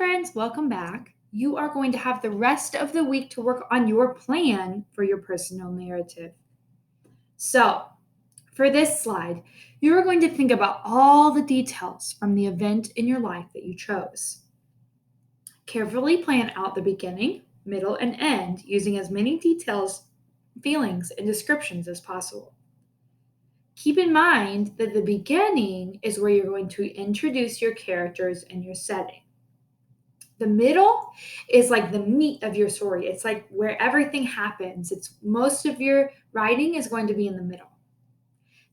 friends, welcome back. You are going to have the rest of the week to work on your plan for your personal narrative. So, for this slide, you are going to think about all the details from the event in your life that you chose. Carefully plan out the beginning, middle, and end using as many details, feelings, and descriptions as possible. Keep in mind that the beginning is where you're going to introduce your characters and your setting. The middle is like the meat of your story. It's like where everything happens. It's most of your writing is going to be in the middle.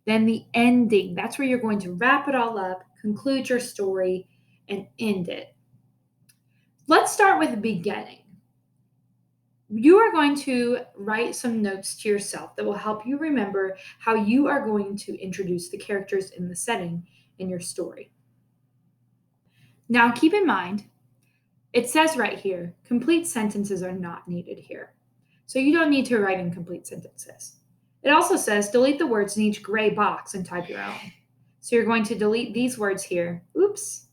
Then the ending, that's where you're going to wrap it all up, conclude your story, and end it. Let's start with the beginning. You are going to write some notes to yourself that will help you remember how you are going to introduce the characters in the setting in your story. Now, keep in mind, it says right here, complete sentences are not needed here. So you don't need to write in complete sentences. It also says delete the words in each gray box and type your own. So you're going to delete these words here, oops,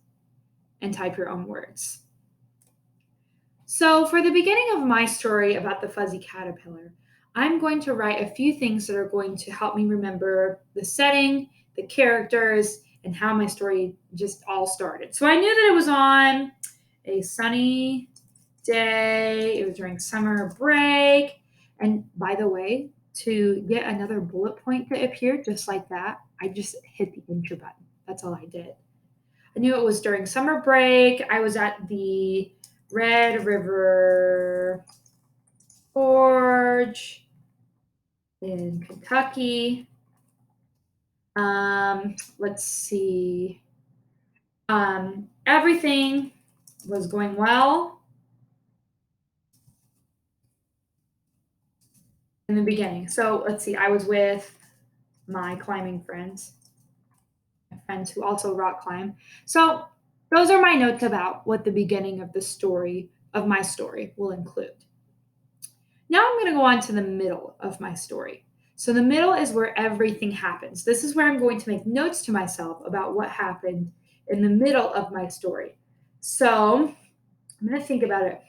and type your own words. So for the beginning of my story about the fuzzy caterpillar, I'm going to write a few things that are going to help me remember the setting, the characters, and how my story just all started. So I knew that it was on a sunny day. It was during summer break. And by the way, to get another bullet point to appear just like that, I just hit the enter button. That's all I did. I knew it was during summer break. I was at the Red River Gorge in Kentucky. Let's see. Everything was going well in the beginning. So let's see. I was with my climbing friends who also rock climb. So those are my notes about what the beginning of the story of my story will include. Now I'm going to go on to the middle of my story. So the middle is where everything happens. This is where I'm going to make notes to myself about what happened in the middle of my story. So I'm going to think about it.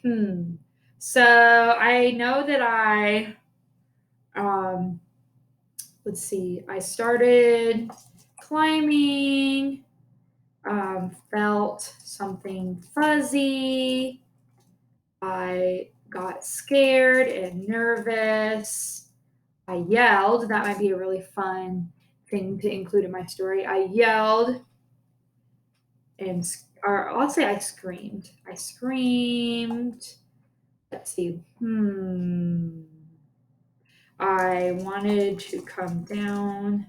So I know that let's see, I started climbing, felt something fuzzy. I got scared and nervous. I yelled. That might be a really fun thing to include in my story. I yelled or I'll say I screamed. I screamed. Let's see. I wanted to come down.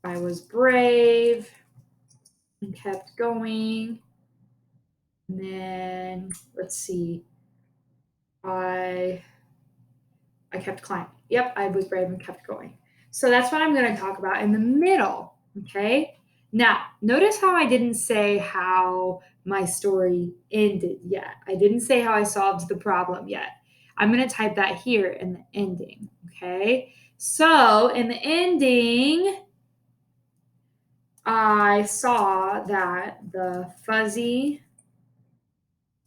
I was brave and kept going. And then let's see. I kept climbing. Yep, I was brave and kept going. So that's what I'm going to talk about in the middle. Okay. Now, notice how I didn't say how my story ended yet. I didn't say how I solved the problem yet. I'm going to type that here in the ending. Okay. So in the ending, I saw that the fuzzy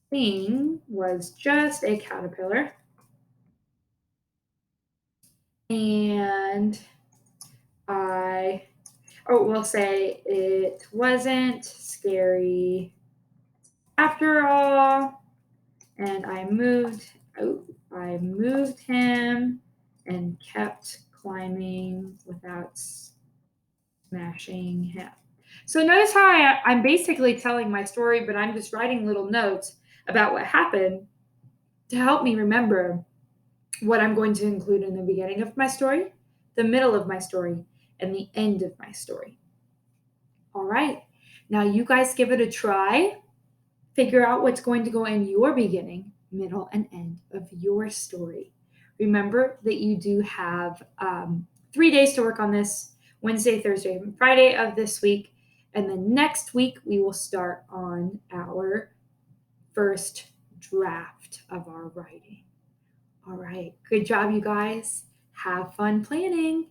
thing was just a caterpillar. And we'll say it wasn't scary after all. And I moved him and kept climbing without smashing him. So notice how I'm basically telling my story, but I'm just writing little notes about what happened to help me remember what I'm going to include in the beginning of my story, the middle of my story, and the end of my story. All right, now you guys give it a try. Figure out what's going to go in your beginning, middle, and end of your story. Remember that you do have 3 days to work on this: Wednesday, Thursday, and Friday of this week. And then next week, we will start on our first draft of our writing. All right. Good job, you guys. Have fun planning.